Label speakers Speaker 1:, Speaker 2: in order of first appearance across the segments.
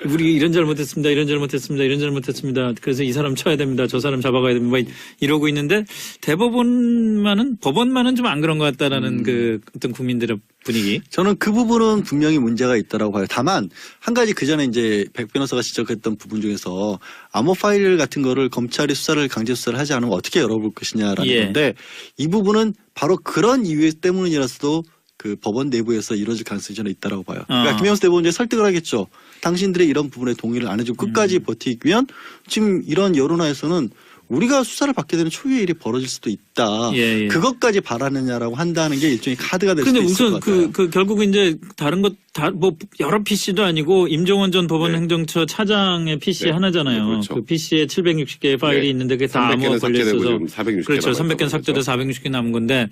Speaker 1: 우리 이런 잘못했습니다. 이런 잘못했습니다. 이런 잘못했습니다. 그래서 이 사람 쳐야 됩니다. 저 사람 잡아가야 됩니다. 이러고 있는데 법원만은 좀 안 그런 것 같다라는 그 어떤 국민들의 분위기.
Speaker 2: 저는 그 부분은 분명히 문제가 있다라고 봐요. 다만 한 가지 그 전에 이제 백 변호사가 지적했던 부분 중에서 암호 파일 같은 거를 검찰이 수사를 강제 수사를 하지 않으면 어떻게 열어볼 것이냐라는 건데 이 부분은 바로 그런 이유 때문이라서도 그 법원 내부에서 이루어질 가능성이 저는 있다라고 봐요. 그러니까 김영수 대법원장이 설득을 하겠죠. 당신들의 이런 부분에 동의를 안 해주고 끝까지 버티면 지금 이런 여론화에서는 우리가 수사를 받게 되는 초유의 일이 벌어질 수도 있다. 그것까지 바라느냐라고 한다는 게 일종의 카드가 될 수도 있을 것 같아요.
Speaker 1: 그 결국 이제 다른 것 다 뭐 여러 PC도 아니고 임종원 전 법원행정처 차장의 PC 하나잖아요.
Speaker 3: 그렇죠.
Speaker 1: 그 PC에 760개의 파일이 있는데 그게 다 암호가 걸려 있어서
Speaker 3: 460개
Speaker 1: 그렇죠. 300개는 삭제돼 460개 남은 건데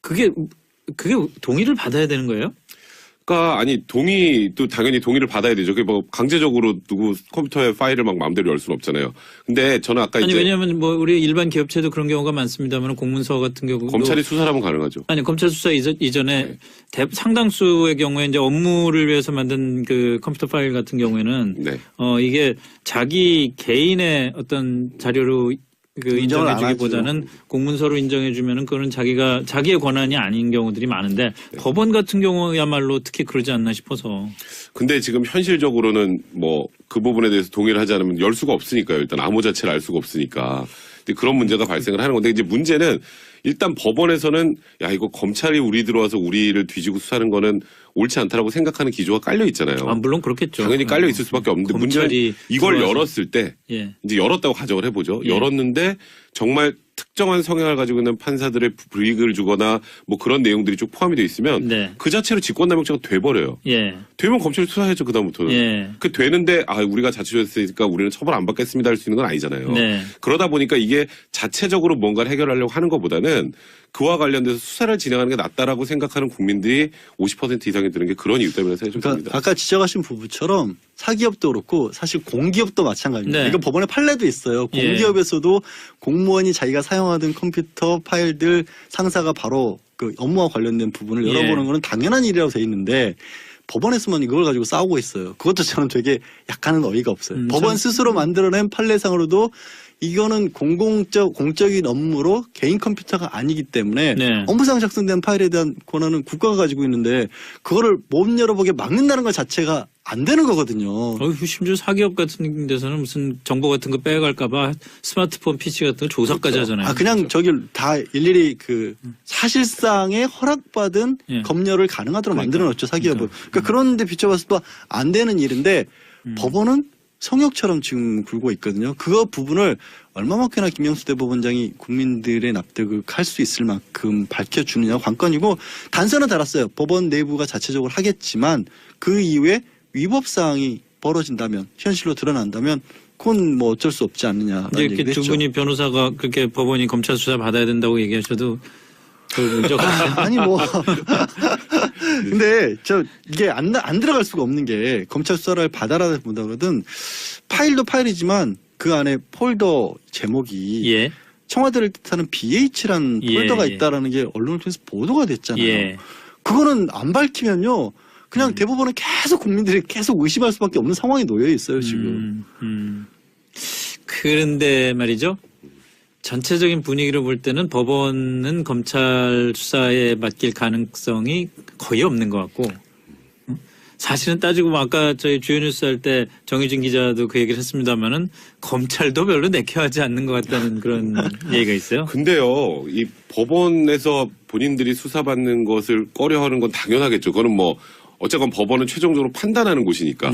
Speaker 1: 그게 동의를 받아야 되는 거예요?
Speaker 3: 그러니까 아니 동의도 당연히 동의를 받아야 되죠. 그게 뭐 강제적으로 누구 컴퓨터에 파일을 막 마음대로 열 수는 없잖아요. 근데 저는 아까
Speaker 1: 아니
Speaker 3: 이제
Speaker 1: 왜냐하면 뭐 우리 일반 기업체도 그런 경우가 많습니다만 공문서 같은 경우
Speaker 3: 검찰이 수사하면 가능하죠.
Speaker 1: 아니 검찰 수사 이전에 상당수의 경우에 이제 업무를 위해서 만든 그 컴퓨터 파일 같은 경우에는 이게 자기 개인의 어떤 자료로 그 인정해주기보다는 공문서로 인정해주면은 그거는 자기의 권한이 아닌 경우들이 많은데 법원 같은 경우야말로 특히 그러지 않나 싶어서.
Speaker 3: 근데 지금 현실적으로는 뭐 그 부분에 대해서 동의를 하지 않으면 열 수가 없으니까요. 일단 암호 자체를 알 수가 없으니까. 근데 그런 문제가 발생을 하는 건데 이제 문제는 일단 법원에서는 야 이거 검찰이 우리 들어와서 우리를 뒤지고 수사하는 거는 옳지 않다라고 생각하는 기조가 깔려 있잖아요.
Speaker 1: 물론 그렇겠죠.
Speaker 3: 당연히 깔려 있을 수밖에 없는데 문제는 이걸 열었을 때 이제 열었다고 가정을 해보죠. 열었는데 정말 특정한 성향을 가지고 있는 판사들의 불이익을 주거나 뭐 그런 내용들이 쭉 포함이 돼 있으면 그 자체로 직권남용죄가 돼버려요. 되면 검찰이 수사해야죠. 그다음부터는. 그 되는데 우리가 자치조였으니까 우리는 처벌 안 받겠습니다 할 수 있는 건 아니잖아요. 그러다 보니까 이게 자체적으로 뭔가를 해결하려고 하는 것보다는 그와 관련돼서 수사를 진행하는 게 낫다라고 생각하는 국민들이 50% 이상이 되는 게 그런 이유 때문에 생각이 좀 듭니다.
Speaker 2: 아까 지적하신 부분처럼 사기업도 그렇고 사실 공기업도 마찬가지입니다. 이건 법원에 판례도 있어요. 공기업에서도 공무원이 자기가 사용하던 컴퓨터 파일들 상사가 바로 그 업무와 관련된 부분을 열어보는 거는 당연한 일이라고 돼 있는데 법원에서만 이걸 가지고 싸우고 있어요. 그것도 저는 되게 약간은 어이가 없어요. 법원 스스로 만들어낸 판례상으로도 이거는 공적인 업무로 개인 컴퓨터가 아니기 때문에 업무상 작성된 파일에 대한 권한은 국가가 가지고 있는데 그거를 못 열어보게 막는다는 것 자체가 안 되는 거거든요.
Speaker 1: 심지어 사기업 같은 데서는 무슨 정보 같은 거 빼갈까봐 스마트폰 PC 같은 거 조사까지 하잖아요.
Speaker 2: 그냥 저기 다 일일이 그 사실상의 허락받은 검열을 가능하도록 만들어 놓죠, 사기업은. 그러니까 그런데 비춰봤을 때 안 되는 일인데 법원은 성역처럼 지금 굴고 있거든요. 그거 부분을 얼마만큼이나 김영수 대법원장이 국민들의 납득을 할 수 있을 만큼 밝혀주느냐가 관건이고 단서는 달았어요. 법원 내부가 자체적으로 하겠지만 그 이후에 위법사항이 벌어진다면 현실로 드러난다면 그건 뭐 어쩔 수 없지 않느냐라는 얘기도 했죠.
Speaker 1: 두 분이 변호사가 그렇게 법원이 검찰 수사 받아야 된다고 얘기하셔도
Speaker 2: 아니 뭐 근데 이게 안 들어갈 수가 없는 게 검찰 수사를 받아라 보다거든 파일도 파일이지만 그 안에 폴더 제목이 청와대를 뜻하는 BH라는 폴더가 있다라는 게 언론을 통해서 보도가 됐잖아요. 그거는 안 밝히면요. 그냥 대법원은 계속 국민들이 계속 의심할 수밖에 없는 상황에 놓여 있어요, 지금.
Speaker 1: 그런데 말이죠. 전체적인 분위기로 볼 때는 법원은 검찰 수사에 맡길 가능성이 거의 없는 것 같고 사실은 따지고 보면 아까 저희 주요 뉴스 할 때 정유진 기자도 그 얘기를 했습니다마는 검찰도 별로 내켜하지 않는 것 같다는 그런 얘기가 있어요.
Speaker 3: 근데요, 이 법원에서 본인들이 수사받는 것을 꺼려하는 건 당연하겠죠. 그거는 뭐 어쨌건 법원은 최종적으로 판단하는 곳이니까.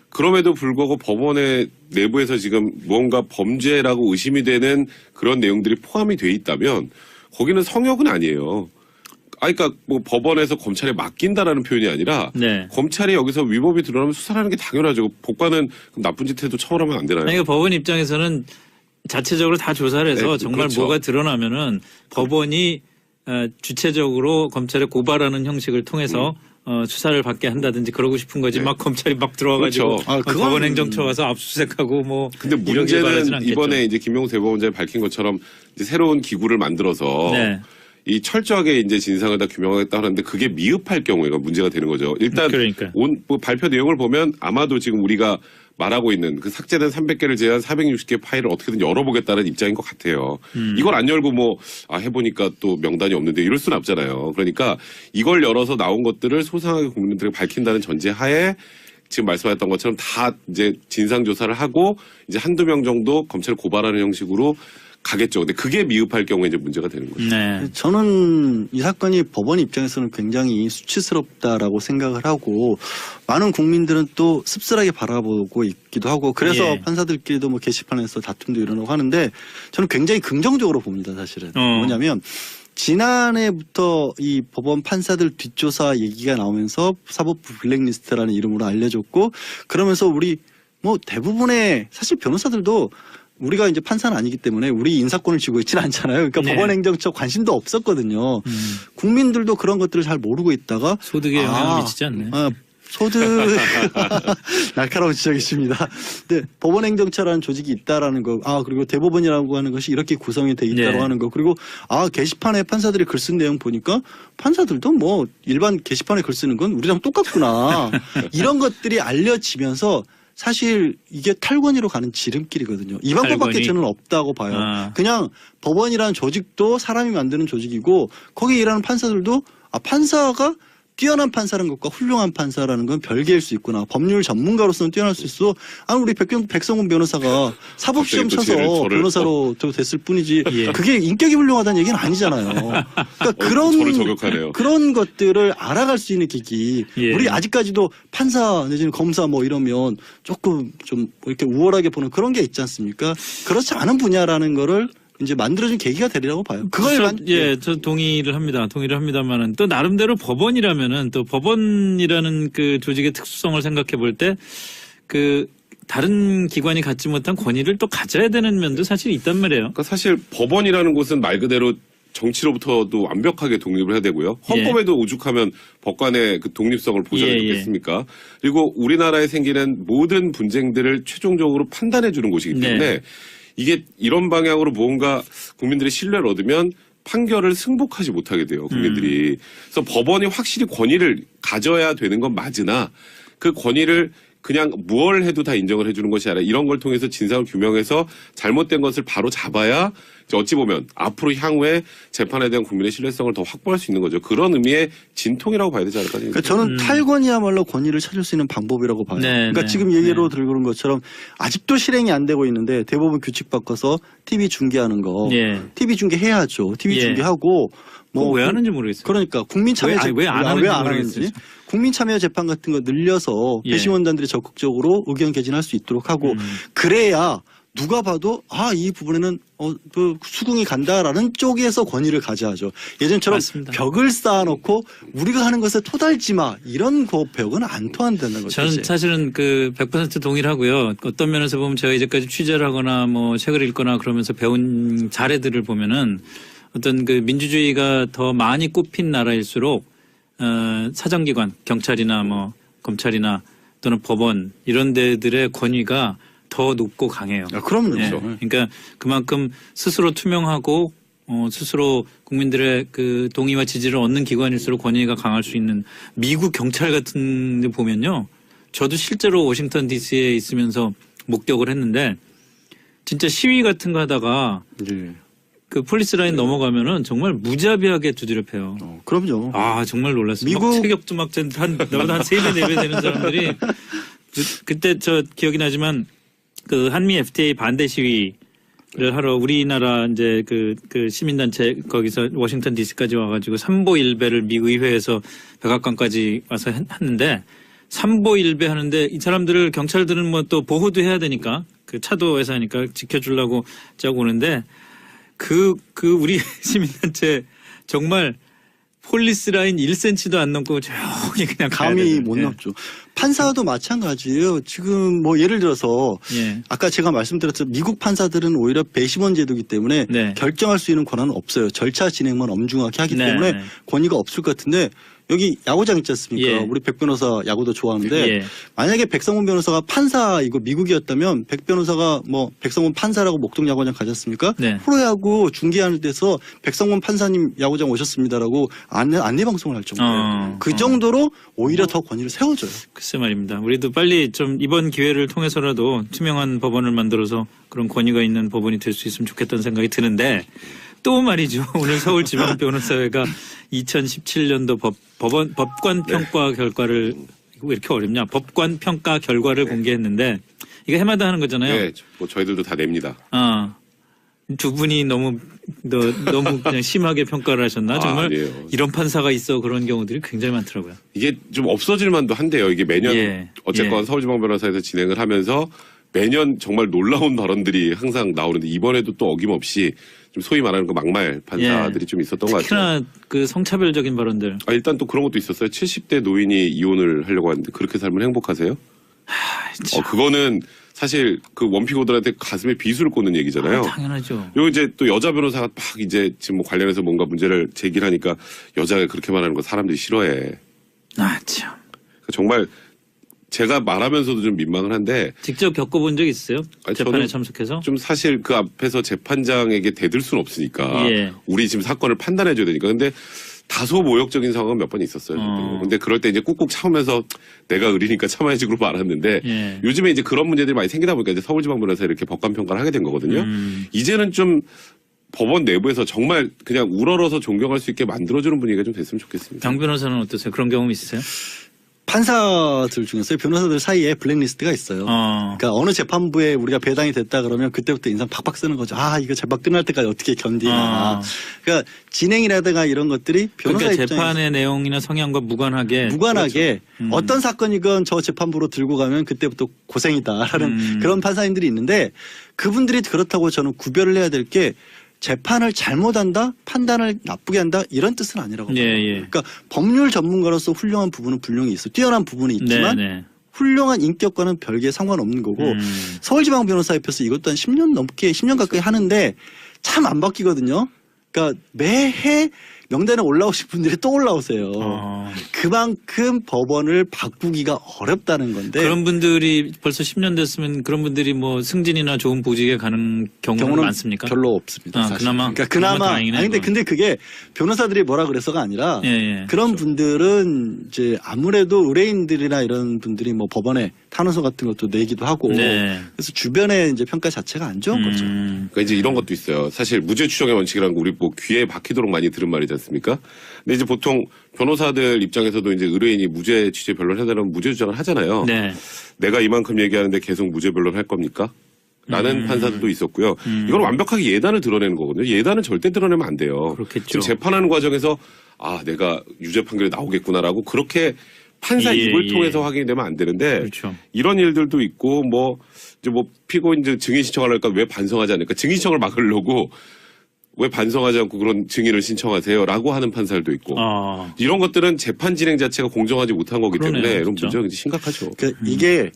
Speaker 3: 그럼에도 불구하고 법원의 내부에서 지금 무언가 범죄라고 의심이 되는 그런 내용들이 포함이 돼 있다면 거기는 성역은 아니에요. 그러니까 뭐 법원에서 검찰에 맡긴다라는 표현이 아니라 검찰이 여기서 위법이 드러나면 수사를 하는 게 당연하죠. 법관은 나쁜 짓 해도 처벌하면 안 되나요?
Speaker 1: 그러니까 법원 입장에서는 자체적으로 다 조사를 해서 정말 뭐가 드러나면은 법원이 주체적으로 검찰에 고발하는 형식을 통해서 수사를 받게 한다든지 그러고 싶은 거지 막 검찰이 막 들어와가지고 법원 행정처 와서 압수수색하고 뭐.
Speaker 3: 근데 문제는 이번에 이제 김영수 대법원장이 밝힌 것처럼 이제 새로운 기구를 만들어서 이 철저하게 이제 진상을 다 규명하겠다 하는데 그게 미흡할 경우에가 문제가 되는 거죠. 일단
Speaker 1: 그러니까.
Speaker 3: 뭐 발표 내용을 보면 아마도 지금 우리가 말하고 있는 그 삭제된 300개를 제한 460개 파일을 어떻게든 열어보겠다는 입장인 것 같아요. 이걸 안 열고 뭐 해보니까 또 명단이 없는데 이럴 수는 없잖아요. 그러니까 이걸 열어서 나온 것들을 소상하게 국민들에게 밝힌다는 전제하에 지금 말씀하셨던 것처럼 다 이제 진상조사를 하고 이제 한두 명 정도 검찰을 고발하는 형식으로 가겠죠. 근데 그게 미흡할 경우에 이제 문제가 되는 거죠.
Speaker 1: 네.
Speaker 2: 저는 이 사건이 법원 입장에서는 굉장히 수치스럽다라고 생각을 하고 많은 국민들은 또 씁쓸하게 바라보고 있기도 하고 그래서
Speaker 1: 예.
Speaker 2: 판사들끼리도 뭐 게시판에서 다툼도 일어나고 하는데 저는 굉장히 긍정적으로 봅니다. 사실은. 뭐냐면 지난해부터 이 법원 판사들 뒷조사 얘기가 나오면서 사법부 블랙리스트라는 이름으로 알려졌고 그러면서 우리 뭐 대부분의 사실 변호사들도 우리가 이제 판사는 아니기 때문에 우리 인사권을 쥐고 있지는 않잖아요. 그러니까
Speaker 1: 네.
Speaker 2: 법원행정처 관심도 없었거든요. 국민들도 그런 것들을 잘 모르고 있다가
Speaker 1: 소득에 영향을 미치지 않네.
Speaker 2: 소득 날카로운 지적이십니다. 네, 법원행정처라는 조직이 있다라는 거, 그리고 대법원이라고 하는 것이 이렇게 구성이 돼 있다고
Speaker 1: 네.
Speaker 2: 하는 거, 그리고 게시판에 판사들이 글 쓴 내용 보니까 판사들도 뭐 일반 게시판에 글 쓰는 건 우리랑 똑같구나 이런 것들이 알려지면서. 사실 이게 탈권위로 가는 지름길이거든요. 이 방법밖에 저는 없다고 봐요. 그냥 법원이라는 조직도 사람이 만드는 조직이고 거기 일하는 판사들도 판사가 뛰어난 판사라는 것과 훌륭한 판사라는 건 별개일 수 있구나. 법률 전문가로서는 뛰어날 수 있어. 우리 백성훈 변호사가 사법시험 쳐서 변호사로 됐을 뿐이지.
Speaker 1: 예.
Speaker 2: 그게 인격이 훌륭하다는 얘기는 아니잖아요. 그러니까
Speaker 3: 저를 저격하네요.
Speaker 2: 그런 것들을 알아갈 수 있는 기기.
Speaker 1: 예.
Speaker 2: 우리 아직까지도 판사 내지는 검사 뭐 이러면 조금 좀 이렇게 우월하게 보는 그런 게 있지 않습니까? 그렇지 않은 분야라는 거를 이제 만들어준 계기가 되리라고 봐요.
Speaker 1: 저 동의를 합니다. 동의를 합니다만은 또 나름대로 법원이라면은 또 법원이라는 그 조직의 특수성을 생각해 볼 때 그 다른 기관이 갖지 못한 권위를 또 가져야 되는 면도 사실 있단 말이에요.
Speaker 3: 그러니까 사실 법원이라는 곳은 말 그대로 정치로부터도 완벽하게 독립을 해야 되고요. 헌법에도 오죽하면 법관의 그 독립성을 보장해 주겠습니까? 그리고 우리나라에 생기는 모든 분쟁들을 최종적으로 판단해 주는 곳이기 때문에 이게 이런 방향으로 뭔가 국민들의 신뢰를 얻으면 판결을 승복하지 못하게 돼요. 국민들이. 그래서 법원이 확실히 권위를 가져야 되는 건 맞으나 그 권위를 그냥 뭘 해도 다 인정을 해주는 것이 아니라 이런 걸 통해서 진상을 규명해서 잘못된 것을 바로 잡아야 어찌 보면 앞으로 향후에 재판에 대한 국민의 신뢰성을 더 확보할 수 있는 거죠. 그런 의미의 진통이라고 봐야 되지 않을까.
Speaker 2: 그러니까 저는 탈권이야말로 권위를 찾을 수 있는 방법이라고 봐요. 그러니까 지금 얘기로 들고 온 것처럼 아직도 실행이 안 되고 있는데 대법원 규칙 바꿔서 TV 중계하는 거. TV 중계해야죠. TV 중계하고
Speaker 1: 뭐 왜 하는지 모르겠어요.
Speaker 2: 그러니까 국민 참여
Speaker 1: 왜 안 하는지
Speaker 2: 국민 참여 재판 같은 거 늘려서 배심원단들이 적극적으로 의견 개진할 수 있도록 하고 그래야 누가 봐도 이 부분에는 그 수긍이 간다라는 쪽에서 권위를 가져야죠. 예전처럼
Speaker 1: 맞습니다.
Speaker 2: 벽을 쌓아놓고 우리가 하는 것에 토달지 마 이런 그 벽은 안 통한다는 거죠.
Speaker 1: 저는 사실은 그 100% 동의를 하고요. 어떤 면에서 보면 제가 이제까지 취재를 하거나 뭐 책을 읽거나 그러면서 배운 사례들을 보면은 어떤 그 민주주의가 더 많이 꼽힌 나라일수록 사정기관, 경찰이나 뭐 검찰이나 또는 법원 이런 데들의 권위가 더 높고 강해요.
Speaker 2: 그럼요.
Speaker 1: 그러니까 그만큼 스스로 투명하고 스스로 국민들의 그 동의와 지지를 얻는 기관일수록 권위가 강할 수 있는 미국 경찰 같은 데 보면요. 저도 실제로 워싱턴 DC에 있으면서 목격을 했는데 진짜 시위 같은 거 하다가 그 폴리스 라인 넘어가면은 정말 무자비하게 두드려 패요.
Speaker 2: 그럼요.
Speaker 1: 정말 놀랐어요.
Speaker 2: 미국
Speaker 1: 막 체격도 막 나보다 한 3배, 4배 되는 사람들이 그때 저 기억이 나지만 그 한미 FTA 반대 시위를 하러 우리나라 이제 그 시민단체 거기서 워싱턴 DC까지 와가지고 삼보일배를 미 의회에서 백악관까지 와서 했는데 삼보일배 하는데 이 사람들을 경찰들은 뭐 또 보호도 해야 되니까 그 차도 회사니까 지켜주려고 짜고 오는데 그 우리 시민단체 정말 폴리스 라인 1cm도 안 넘고 조용히 그냥
Speaker 2: 감이 못 넘죠. 판사도 마찬가지예요. 지금 뭐 예를 들어서 아까 제가 말씀드렸죠. 미국 판사들은 오히려 배심원 제도이기 때문에 결정할 수 있는 권한은 없어요. 절차 진행만 엄중하게 하기 때문에 권위가 없을 것 같은데 여기 야구장 있지 않습니까?
Speaker 1: 예.
Speaker 2: 우리 백 변호사 야구도 좋아하는데
Speaker 1: 예.
Speaker 2: 만약에 백성문 변호사가 판사이고 미국이었다면 백 변호사가 뭐 백성문 판사라고 목동 야구장 가졌습니까?
Speaker 1: 네.
Speaker 2: 프로야구 중계하는 데서 백성문 판사님 야구장 오셨습니다라고 안내 방송을 할 정도예요. 그 정도로 오히려 더 권위를 세워줘요.
Speaker 1: 글쎄 말입니다. 우리도 빨리 좀 이번 기회를 통해서라도 투명한 법원을 만들어서 그런 권위가 있는 법원이 될 수 있으면 좋겠다는 생각이 드는데 또 말이죠. 오늘 서울지방변호사회가 2017년도 법관 평가 결과를 왜 이렇게 어렵냐? 법관 평가 결과를 공개했는데 이거 해마다 하는 거잖아요.
Speaker 3: 네, 뭐 저희들도 다 냅니다.
Speaker 1: 두 분이 너무 그냥 심하게 평가를 하셨나? 정말
Speaker 3: 아니에요.
Speaker 1: 이런 판사가 있어 그런 경우들이 굉장히 많더라고요.
Speaker 3: 이게 좀 없어질 만도 한데요. 이게 매년
Speaker 1: 예.
Speaker 3: 어쨌건 서울지방변호사에서 진행을 하면서 매년 정말 놀라운 발언들이 항상 나오는데 이번에도 또 어김없이 좀 소위 말하는 그 막말 판사들이 좀 있었던 것 같아요.
Speaker 1: 특히나 그 성차별적인 발언들.
Speaker 3: 일단 또 그런 것도 있었어요. 70대 노인이 이혼을 하려고 하는데 그렇게 살면 행복하세요? 그거는 사실 그 원피고들한테 가슴에 비수를 꽂는 얘기잖아요.
Speaker 1: 당연하죠.
Speaker 3: 그리고 이제 또 여자 변호사가 막 이제 지금 뭐 관련해서 뭔가 문제를 제기하니까 여자가 그렇게 말하는 거 사람들이 싫어해.
Speaker 1: 참.
Speaker 3: 정말 제가 말하면서도 좀 민망을 한데
Speaker 1: 직접 겪어본 적 있어요? 재판에
Speaker 3: 저는
Speaker 1: 참석해서?
Speaker 3: 좀 사실 그 앞에서 재판장에게 대들 수는 없으니까
Speaker 1: 예.
Speaker 3: 우리 지금 사건을 판단해줘야 되니까 근데 다소 모욕적인 상황은 몇 번 있었어요. 근데 그럴 때 이제 꾹꾹 참으면서 내가 의리니까 참아야지 그러고 말았는데
Speaker 1: 예.
Speaker 3: 요즘에 이제 그런 문제들이 많이 생기다 보니까 이제 서울지방변호사 이렇게 법관 평가를 하게 된 거거든요. 이제는 좀 법원 내부에서 정말 그냥 우러러서 존경할 수 있게 만들어주는 분위기가 좀 됐으면 좋겠습니다.
Speaker 1: 강 변호사는 어떠세요? 그런 경험 있으세요?
Speaker 2: 판사들 중에서 변호사들 사이에 블랙리스트가 있어요. 그러니까 어느 재판부에 우리가 배당이 됐다 그러면 그때부터 인상 팍팍 쓰는 거죠. 이거 재판 끝날 때까지 어떻게 견디나. 그러니까 진행이라든가 이런 것들이 변호사
Speaker 1: 그러니까
Speaker 2: 입장에서
Speaker 1: 재판의 내용이나 성향과 무관하게
Speaker 2: 그렇죠. 어떤 사건이건 저 재판부로 들고 가면 그때부터 고생이다라는 그런 판사님들이 있는데 그분들이 그렇다고 저는 구별을 해야 될 게 재판을 잘못한다, 판단을 나쁘게 한다 이런 뜻은 아니라고 봐요. 그러니까 법률 전문가로서 훌륭한 부분은 분명히 있어. 뛰어난 부분이 있지만 훌륭한 인격과는 별개 상관없는 거고 서울지방변호사협회에서 이것도 한 10년 가까이 하는데 참 안 바뀌거든요. 그러니까 매해 명단에 올라오신 분들이 또 올라오세요. 그만큼 법원을 바꾸기가 어렵다는 건데.
Speaker 1: 그런 분들이 벌써 10년 됐으면 그런 분들이 뭐 승진이나 좋은 보직에 가는 경우는 많습니까?
Speaker 2: 별로 없습니다. 사실.
Speaker 1: 그나마.
Speaker 2: 그러니까 그나마. 근데 그게 변호사들이 뭐라 그래서가 아니라 그런 분들은 이제 아무래도 의뢰인들이나 이런 분들이 뭐 법원에 탄원서 같은 것도 내기도 하고 그래서 주변에 이제 평가 자체가 안 좋은 거죠.
Speaker 3: 그러니까 이제 이런 것도 있어요. 사실 무죄 추정의 원칙이라는 거 우리 뭐 귀에 박히도록 많이 들은 말이지 않습니까? 근데 이제 보통 변호사들 입장에서도 이제 의뢰인이 무죄 취재 변론을 해달라면 무죄 주장을 하잖아요. 내가 이만큼 얘기하는데 계속 무죄 변론을 할 겁니까? 라는 판사들도 있었고요. 이건 완벽하게 예단을 드러내는 거거든요. 예단은 절대 드러내면 안 돼요.
Speaker 1: 그렇겠죠.
Speaker 3: 지금 재판하는 과정에서 내가 유죄 판결이 나오겠구나라고 그렇게 판사 입을 통해서 확인이 되면 안 되는데 이런 일들도 있고 이제 피고인 증인 신청하려니까 왜 반성하지 않을까? 증인 신청을 막으려고 왜 반성하지 않고 그런 증인을 신청하세요라고 하는 판사들도 있고 이런 것들은 재판 진행 자체가 공정하지 못한 거기 때문에 이런 문제가 굉장히 심각하죠.
Speaker 2: 그러니까 이게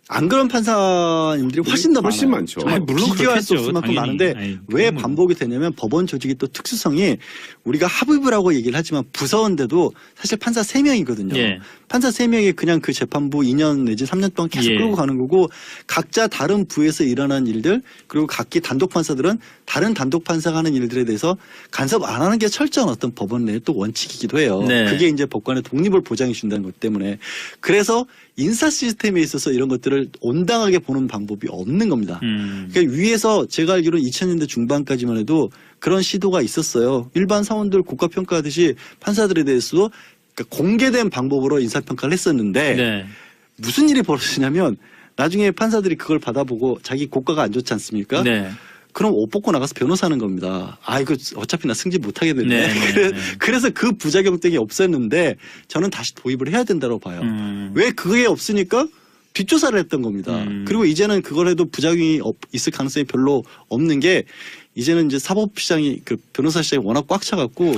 Speaker 2: 안 그런 판사님들이 훨씬 더
Speaker 3: 훨씬
Speaker 2: 많아요.
Speaker 3: 많죠.
Speaker 2: 물론 비교할 수 없을 만큼 많은데 왜 반복이 되냐면 법원 조직이 또 특수성이 우리가 합의부라고 얘기를 하지만 부서운데도 사실 판사 3명이거든요. 판사 3명이 그냥 그 재판부 2년 내지 3년 동안 계속 끌고 가는 거고 각자 다른 부에서 일어난 일들 그리고 각기 단독 판사들은 다른 단독 판사가 하는 일들에 대해서 간섭 안 하는 게 철저한 어떤 법원 내의 또 원칙이기도 해요. 그게 이제 법관의 독립을 보장해 준다는 것 때문에 그래서 인사 시스템에 있어서 이런 것들을 온당하게 보는 방법이 없는 겁니다. 그러니까 위에서 제가 알기로는 2000년대 중반까지만 해도 그런 시도가 있었어요. 일반 사원들 국가평가하듯이 판사들에 대해서도 그러니까 공개된 방법으로 인사평가를 했었는데 무슨 일이 벌어지냐면 나중에 판사들이 그걸 받아보고 자기 고가가 안 좋지 않습니까? 그럼 옷 벗고 나가서 변호사하는 겁니다. 이거 어차피 나 승진 못하게 되네. 그래서 그 부작용 때문에 없앴는데 저는 다시 도입을 해야 된다고 봐요. 왜 그게 없으니까 뒷조사를 했던 겁니다. 그리고 이제는 그걸 해도 부작용이 있을 가능성이 별로 없는 게 이제는 이제 사법시장이 그 변호사 시장이 워낙 꽉 차갖고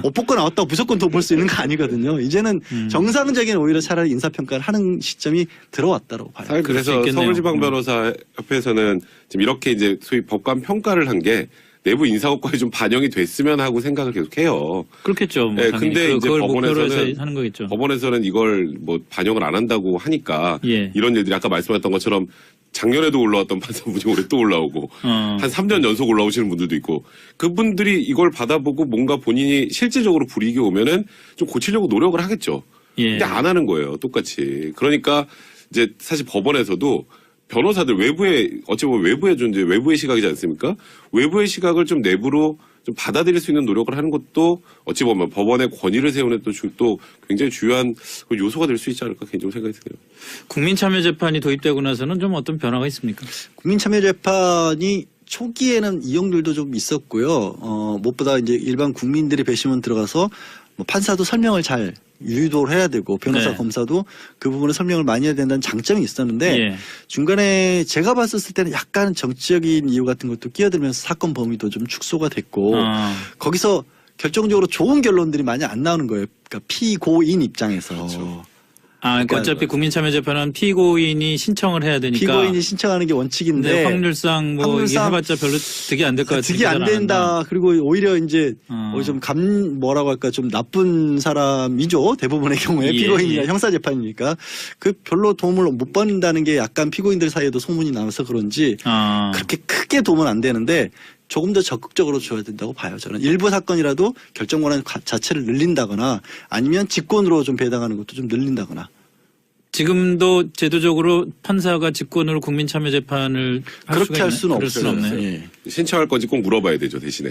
Speaker 2: 옷 벗고 나왔다고 무조건 돈 벌 수 있는 거 아니거든요. 이제는 정상적인 오히려 차라리 인사평가를 하는 시점이 들어왔다고 봐요.
Speaker 3: 사실 그래서 서울지방변호사협회에서는 지금 이렇게 이제 소위 법관 평가를 한 게 내부 인사고과에 좀 반영이 됐으면 하고 생각을 계속해요.
Speaker 1: 그렇겠죠. 뭐
Speaker 3: 네, 근데 이제
Speaker 1: 법원에서는 하는 거겠죠.
Speaker 3: 법원에서는 이걸 뭐 반영을 안 한다고 하니까 이런 일들이 아까 말씀하셨던 것처럼 작년에도 올라왔던 판사분이 올해 또 올라오고 한 3년 연속 올라오시는 분들도 있고 그분들이 이걸 받아보고 뭔가 본인이 실질적으로 불이익이 오면은 좀 고치려고 노력을 하겠죠. 근데 안 하는 거예요. 똑같이. 그러니까 이제 사실 법원에서도 변호사들 어찌 보면 외부의 존재, 외부의 시각이지 않습니까? 외부의 시각을 좀 내부로 좀 받아들일 수 있는 노력을 하는 것도 어찌 보면 법원의 권위를 세우는 또 굉장히 중요한 요소가 될 수 있지 않을까 개인적으로 생각이 드네요.
Speaker 1: 국민참여재판이 도입되고 나서는 좀 어떤 변화가 있습니까?
Speaker 2: 국민참여재판이 초기에는 이용률도 좀 있었고요. 무엇보다 이제 일반 국민들이 배심원 들어가서 뭐 판사도 설명을 잘 유도를 해야 되고 변호사 검사도 그 부분을 설명을 많이 해야 된다는 장점이 있었는데 중간에 제가 봤었을 때는 약간 정치적인 이유 같은 것도 끼어들면서 사건 범위도 좀 축소가 됐고 거기서 결정적으로 좋은 결론들이 많이 안 나오는 거예요. 그러니까 피고인 입장에서.
Speaker 1: 그렇죠. 그러니까 어차피 국민참여재판은 피고인이 신청을 해야 되니까.
Speaker 2: 피고인이 신청하는 게 원칙인데
Speaker 1: 확률상 뭐 이게 해봤자 별로 득이 안 될 것 같아요.
Speaker 2: 득이 안 된다. 그리고 오히려 이제 좀 뭐라고 할까 좀 나쁜 사람이죠. 대부분의 경우에 피고인이나 형사재판이니까 그 별로 도움을 못 받는다는 게 약간 피고인들 사이에도 소문이 나서 그런지 그렇게 크게 도움은 안 되는데 조금 더 적극적으로 줘야 된다고 봐요. 저는 일부 사건이라도 결정 권한 자체를 늘린다거나 아니면 직권으로 좀 배당하는 것도 좀 늘린다거나.
Speaker 1: 지금도 제도적으로 판사가 직권으로 국민참여재판을
Speaker 2: 그렇게 할 수는 없어요.
Speaker 3: 예. 신청할 건지 꼭 물어봐야 되죠 대신에.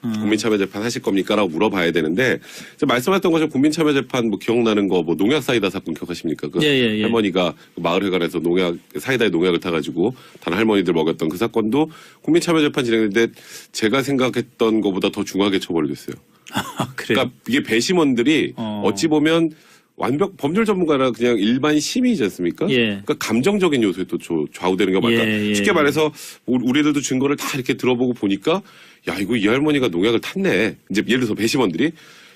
Speaker 3: 국민참여재판 하실 겁니까라고 물어봐야 되는데 말씀하셨던 것처럼 국민참여재판 뭐 기억나는 거 뭐 농약 사이다 사건 기억하십니까? 그 할머니가 그 마을회관에서 사이다에 농약을 타가지고 다른 할머니들 먹였던 그 사건도 국민참여재판 진행했는데 제가 생각했던 것보다 더 중하게 처벌이 됐어요. 그러니까 이게 배심원들이 어찌 보면 법률 전문가라 그냥 일반 시민이지 않습니까? 그러니까 감정적인 요소에 또 좌우되는 게 말까. 쉽게 말해서 우리들도 증거를 다 이렇게 들어보고 보니까 야 이거 이 할머니가 농약을 탔네. 이제 예를 들어서 배심원들이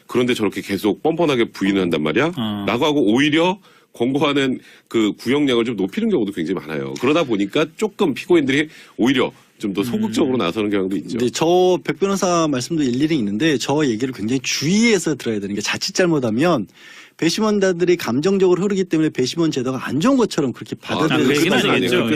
Speaker 3: 그런데 저렇게 계속 뻔뻔하게 부인을 한단 말이야. 라고 하고 오히려 권고하는 그 구형량을 좀 높이는 경우도 굉장히 많아요. 그러다 보니까 조금 피고인들이 오히려 좀 더 소극적으로 나서는 경향도 있죠.
Speaker 2: 네, 저 백 변호사 말씀도 일일이 있는데 저 얘기를 굉장히 주의해서 들어야 되는 게 자칫 잘못하면 배심원자들이 감정적으로 흐르기 때문에 배심원 제도가 안 좋은 것처럼 그렇게 받아들여지는
Speaker 1: 건 아니죠.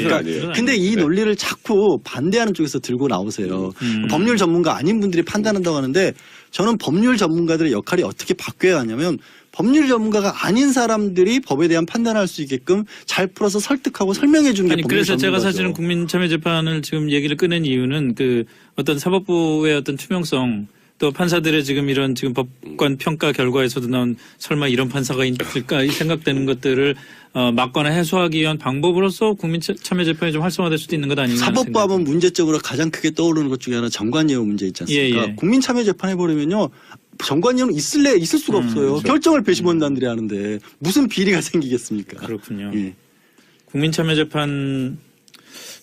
Speaker 2: 근데 이 논리를 자꾸 반대하는 쪽에서 들고 나오세요. 법률 전문가 아닌 분들이 판단한다고 하는데 저는 법률 전문가들의 역할이 어떻게 바뀌어야 하냐면 법률 전문가가 아닌 사람들이 법에 대한 판단할 수 있게끔 잘 풀어서 설득하고 설명해 주는 게 법률
Speaker 1: 그래서
Speaker 2: 전문가죠.
Speaker 1: 제가 사실은 국민참여재판을 지금 얘기를 꺼낸 이유는 그 어떤 사법부의 어떤 투명성 또 판사들의 지금 이런 지금 법관 평가 결과에서도 나온 설마 이런 판사가 있을까 이 생각되는 것들을 막거나 해소하기 위한 방법으로서 국민참여재판이 좀 활성화될 수도 있는 것 아닌가.
Speaker 2: 사법부 하면 문제적으로 가장 크게 떠오르는 것 중에 하나 정관예우 문제 있지 않습니까? 국민참여재판 해버리면요. 정관예우는 있을 수가 없어요. 결정을 배심원단들이 하는데 무슨 비리가 생기겠습니까?
Speaker 1: 그렇군요. 국민참여재판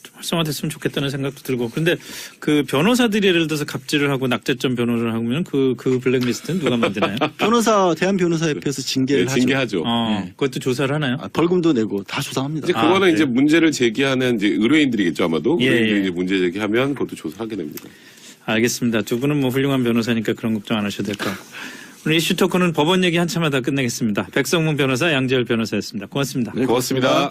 Speaker 1: 좀 활성화됐으면 좋겠다는 생각도 들고. 그런데 그 변호사들이 예를 들어서 갑질을 하고 낙제점 변호를 하면 그 블랙리스트는 누가 만드나요?
Speaker 2: 대한변호사협회에서 징계를 하죠.
Speaker 3: 징계하죠.
Speaker 1: 그것도 조사를 하나요?
Speaker 2: 벌금도 내고 다 조사합니다.
Speaker 3: 이제 그거는 이제 문제를 제기하는 이제 의뢰인들이겠죠 아마도. 의뢰인들이 이제 문제 제기하면 그것도 조사하게 됩니다. 알겠습니다.
Speaker 1: 두 분은 뭐 훌륭한 변호사니까 그런 걱정 안 하셔도 될 것 같고. 오늘 이슈 토크는 법원 얘기 한참 하다 끝내겠습니다. 백성문 변호사, 양재열 변호사였습니다. 고맙습니다.
Speaker 3: 네, 고맙습니다.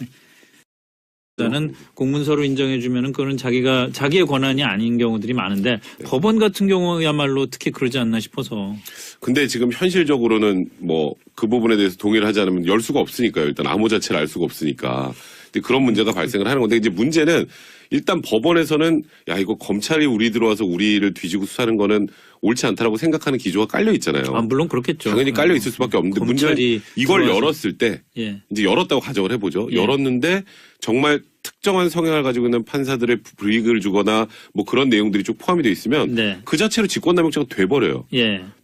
Speaker 1: 는 공문서로 인정해주면은 그거는 자기의 권한이 아닌 경우들이 많은데 법원 같은 경우야말로 특히 그러지 않나 싶어서.
Speaker 3: 근데 지금 현실적으로는 뭐 그 부분에 대해서 동의를 하지 않으면 열 수가 없으니까요. 일단 암호 자체를 알 수가 없으니까. 근데 그런 문제가 발생을 하는 건데 이제 문제는 일단 법원에서는 야 이거 검찰이 우리 들어와서 우리를 뒤지고 수사하는 거는 옳지 않다라고 생각하는 기조가 깔려 있잖아요.
Speaker 1: 물론 그렇겠죠.
Speaker 3: 당연히 깔려 있을 수밖에 없는데 문제는 이걸
Speaker 1: 들어와서.
Speaker 3: 열었을 때 이제 열었다고 가정을 해보죠. 열었는데 정말 특정한 성향을 가지고 있는 판사들의 불이익을 주거나 뭐 그런 내용들이 쭉 포함이 돼 있으면 그 자체로 직권남용죄가 돼버려요.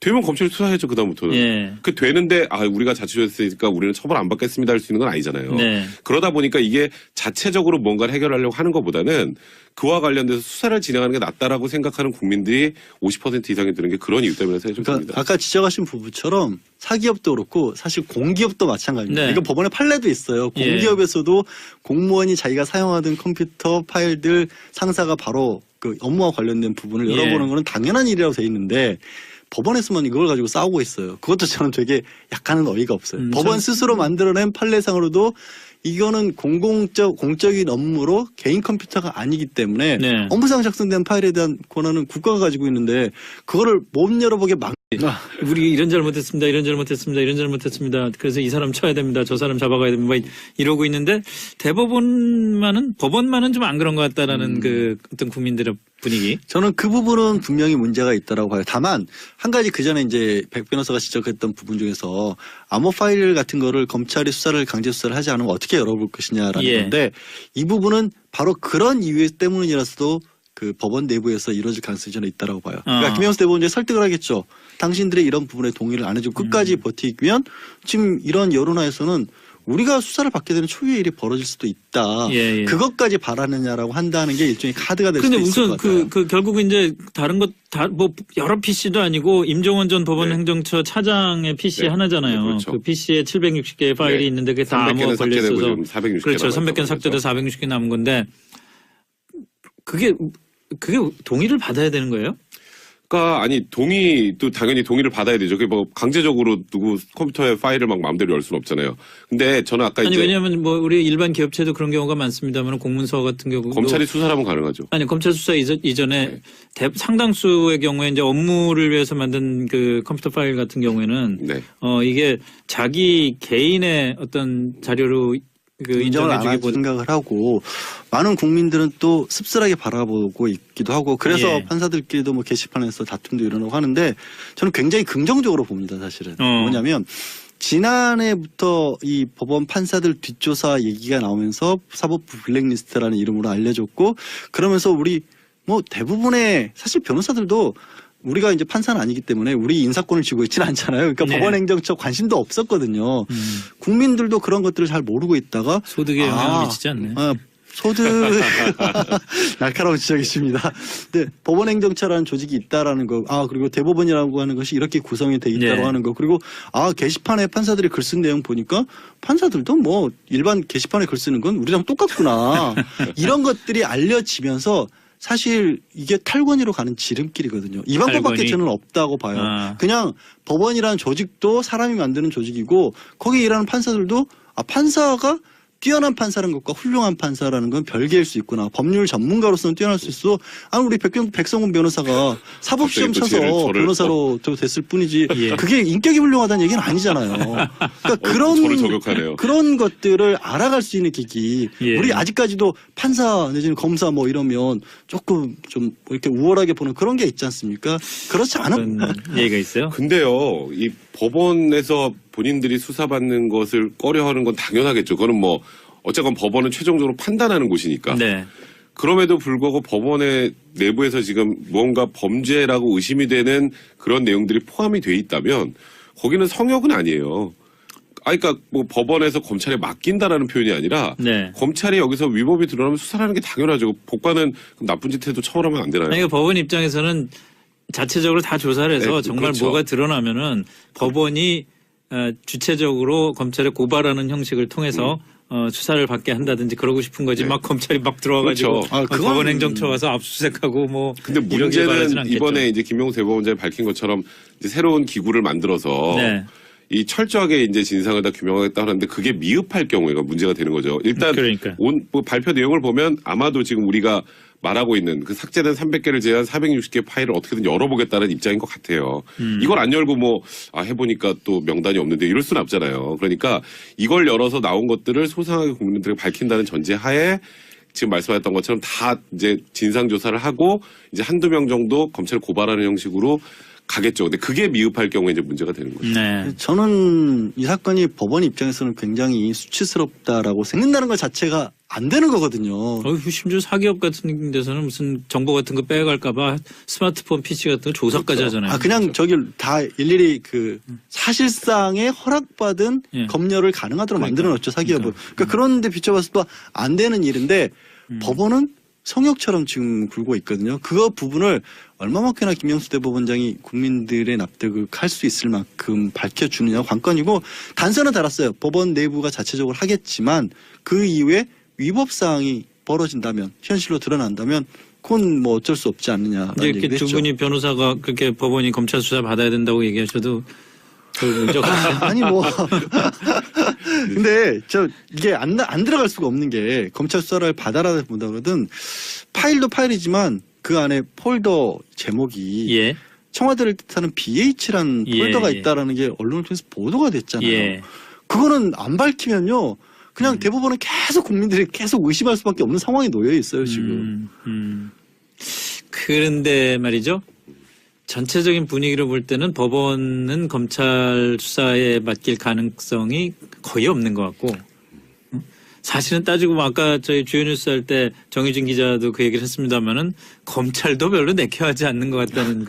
Speaker 3: 되면 검찰이 수사해야죠. 그다음부터는. 그 되는데 우리가 자초했으니까 우리는 처벌 안 받겠습니다 할 수 있는 건 아니잖아요. 그러다 보니까 이게 자체적으로 뭔가를 해결하려고 하는 것보다는 그와 관련돼서 수사를 진행하는 게 낫다라고 생각하는 국민들이 50% 이상이 되는 게 그런 이유 때문에 생각이 좀 듭니다.
Speaker 2: 그러니까 아까 지적하신 부분처럼 사기업도 그렇고 사실 공기업도 마찬가지입니다.
Speaker 1: 네.
Speaker 2: 이거 법원에 판례도 있어요. 공기업에서도 공무원이 자기가 사용하던 컴퓨터 파일들 상사가 바로 그 업무와 관련된 부분을 열어보는 거는 당연한 일이라고 돼 있는데 법원에서만 이걸 가지고 싸우고 있어요. 그것도 저는 되게 약간은 어이가 없어요. 법원 스스로 만들어낸 판례상으로도 이거는 공적인 업무로 개인 컴퓨터가 아니기 때문에 업무상 작성된 파일에 대한 권한은 국가가 가지고 있는데 그거를 못 열어보게 막
Speaker 1: 우리 이런 잘못했습니다. 이런 잘못했습니다. 이런 잘못했습니다. 그래서 이 사람 쳐야 됩니다. 저 사람 잡아가야 됩니다. 뭐 이러고 있는데 법원만은 좀 안 그런 것 같다라는 그 어떤 국민들의 분위기.
Speaker 2: 저는 그 부분은 분명히 문제가 있다라고 봐요. 다만 한 가지 그 전에 이제 백 변호사가 지적했던 부분 중에서 암호 파일 같은 거를 검찰이 강제 수사를 하지 않으면 어떻게 열어볼 것이냐라는 건데 이 부분은 바로 그런 이유 때문이라서도 그 법원 내부에서 이루어질 가능성이 저는 있다라고 봐요. 그러니까 김영수 대법원장이 설득을 하겠죠. 당신들의 이런 부분에 동의를 안 해주고 끝까지 버티면 지금 이런 여론화에서는 우리가 수사를 받게 되는 초유의 일이 벌어질 수도 있다. 그것까지 바라느냐라고 한다는 게 일종의 카드가 될 수도 있을 것 같아요.
Speaker 1: 근데 우선 결국 이제 다른 것 뭐 여러 PC도 아니고 임종원 전 법원행정처 차장의 PC 하나잖아요.
Speaker 3: 그렇죠.
Speaker 1: 그 PC에 760개의 파일이 있는데 그게 다 암호가 걸려 있어서
Speaker 3: 460개
Speaker 1: 그렇죠. 300개는 삭제돼 460개 남은 건데 그게 동의를 받아야 되는 거예요?
Speaker 3: 그러니까 아니 동의도 당연히 동의를 받아야 되죠. 그게 뭐 강제적으로 누구 컴퓨터에 파일을 막 마음대로 열 수는 없잖아요. 근데 저는 아까
Speaker 1: 아니
Speaker 3: 이제
Speaker 1: 왜냐하면 뭐 우리 일반 기업체도 그런 경우가 많습니다만 공문서 같은 경우
Speaker 3: 검찰이 수사를 하면 가능하죠.
Speaker 1: 아니 검찰 수사 이전에 상당수의 경우에 이제 업무를 위해서 만든 그 컴퓨터 파일 같은 경우에는 이게 자기 개인의 어떤 자료로 그
Speaker 2: 인정을 안 할 생각을 하고 많은 국민들은 또 씁쓸하게 바라보고 있기도 하고 그래서 판사들끼리도 뭐 게시판에서 다툼도 일어나고 하는데 저는 굉장히 긍정적으로 봅니다. 사실은 뭐냐면 지난해부터 이 법원 판사들 뒷조사 얘기가 나오면서 사법부 블랙리스트라는 이름으로 알려졌고 그러면서 우리 뭐 대부분의 사실 변호사들도 우리가 이제 판사는 아니기 때문에 우리 인사권을 쥐고 있지는 않잖아요. 그러니까 법원행정처 관심도 없었거든요. 국민들도 그런 것들을 잘 모르고 있다가
Speaker 1: 소득에 영향을 미치지 않네.
Speaker 2: 소득 날카로운 지적이십니다. 근데 법원행정처라는 조직이 있다라는 거, 그리고 대법원이라고 하는 것이 이렇게 구성이 돼 있다고 하는 거, 그리고 게시판에 판사들이 글 쓴 내용 보니까 판사들도 뭐 일반 게시판에 글 쓰는 건 우리랑 똑같구나 이런 것들이 알려지면서. 사실 이게 탈권위로 가는 지름길이거든요. 이 방법밖에 저는 없다고 봐요. 그냥 법원이라는 조직도 사람이 만드는 조직이고 거기 일하는 판사들도 판사가 뛰어난 판사라는 것과 훌륭한 판사라는 건 별개일 수 있구나. 법률 전문가로서는 뛰어날 수 있어. 우리 백성훈 변호사가 사법시험 쳐서 변호사로 됐을 뿐이지 그게 인격이 훌륭하다는 얘기는 아니잖아요. 그러니까 그런 것들을 알아갈 수 있는 계기. 우리 아직까지도 판사 내지는 검사 뭐 이러면 조금 좀 이렇게 우월하게 보는 그런 게 있지 않습니까? 그렇지 않은
Speaker 1: 얘기가 있어요.
Speaker 3: 근데요, 이 법원에서 본인들이 수사받는 것을 꺼려하는 건 당연하겠죠. 그거는 뭐 어쨌건 법원은 최종적으로 판단하는 곳이니까. 그럼에도 불구하고 법원의 내부에서 지금 뭔가 범죄라고 의심이 되는 그런 내용들이 포함이 돼 있다면 거기는 성역은 아니에요. 그러니까 뭐 법원에서 검찰에 맡긴다라는 표현이 아니라 검찰이 여기서 위법이 드러나면 수사하는 게 당연하죠. 법관은 나쁜 짓 해도 처벌하면 안 되나요?
Speaker 1: 그러니까 법원 입장에서는 자체적으로 다 조사를 해서 정말 뭐가 드러나면은 법원이 주체적으로 검찰에 고발하는 형식을 통해서 수사를 받게 한다든지 그러고 싶은 거지 막 검찰이 막 들어와가지고 법원 행정처 와서 압수수색하고 뭐.
Speaker 3: 근데 문제는 이번에 이제 김명수 대법원장이 밝힌 것처럼 이제 새로운 기구를 만들어서 이 철저하게 이제 진상을 다 규명하겠다 하는데 그게 미흡할 경우에가 문제가 되는 거죠. 일단 뭐 발표 내용을 보면 아마도 지금 우리가 말하고 있는 그 삭제된 300개를 제외한 460개 파일을 어떻게든 열어보겠다는 입장인 것 같아요. 이걸 안 열고 뭐 해보니까 또 명단이 없는데 이럴 수는 없잖아요. 그러니까 이걸 열어서 나온 것들을 소상하게 국민들에게 밝힌다는 전제하에 지금 말씀하셨던 것처럼 다 이제 진상조사를 하고 이제 한두 명 정도 검찰을 고발하는 형식으로 가겠죠. 근데 그게 미흡할 경우에 이제 문제가 되는 거죠.
Speaker 2: 저는 이 사건이 법원 입장에서는 굉장히 수치스럽다라고 생각나는 것 자체가 안 되는 거거든요.
Speaker 1: 심지어 사기업 같은 데서는 무슨 정보 같은 거 빼갈까봐 스마트폰 PC 같은 거 조사까지 하잖아요.
Speaker 2: 그냥 저기 다 일일이 그 사실상의 허락받은 검열을 가능하도록 만들어 놓죠, 사기업은. 그러니까 그런데 비춰봤을 때 안 되는 일인데 법원은 성역처럼 지금 굴고 있거든요. 그 부분을 얼마만큼이나 김영수 대법원장이 국민들의 납득을 할 수 있을 만큼 밝혀주느냐가 관건이고 단서는 달았어요. 법원 내부가 자체적으로 하겠지만 그 이후에 위법 사항이 벌어진다면 현실로 드러난다면 그건 뭐 어쩔 수 없지 않느냐라는
Speaker 1: 이렇게
Speaker 2: 얘기를
Speaker 1: 두
Speaker 2: 했죠.
Speaker 1: 분이 변호사가 그렇게 법원이 검찰 수사 받아야 된다고 얘기하셔도 별 문제가
Speaker 2: 아니 뭐 근데 이게 안 들어갈 수가 없는 게 검찰 수사를 받아라 보다거든 파일도 파일이지만 그 안에 폴더 제목이
Speaker 1: 예.
Speaker 2: 청와대를 뜻하는 BH라는
Speaker 1: 예,
Speaker 2: 폴더가
Speaker 1: 예.
Speaker 2: 있다라는 게 언론을 통해서 보도가 됐잖아요.
Speaker 1: 예.
Speaker 2: 그거는 안 밝히면요. 그냥 대법원은 계속 국민들이 계속 의심할 수밖에 없는 상황에 놓여 있어요 지금.
Speaker 1: 그런데 말이죠. 전체적인 분위기를 볼 때는 법원은 검찰 수사에 맡길 가능성이 거의 없는 것 같고 사실은 따지고 보면 아까 저희 주요 뉴스 할 때 정유진 기자도 그 얘기를 했습니다마는 검찰도 별로 내켜하지 않는 것 같다는 그런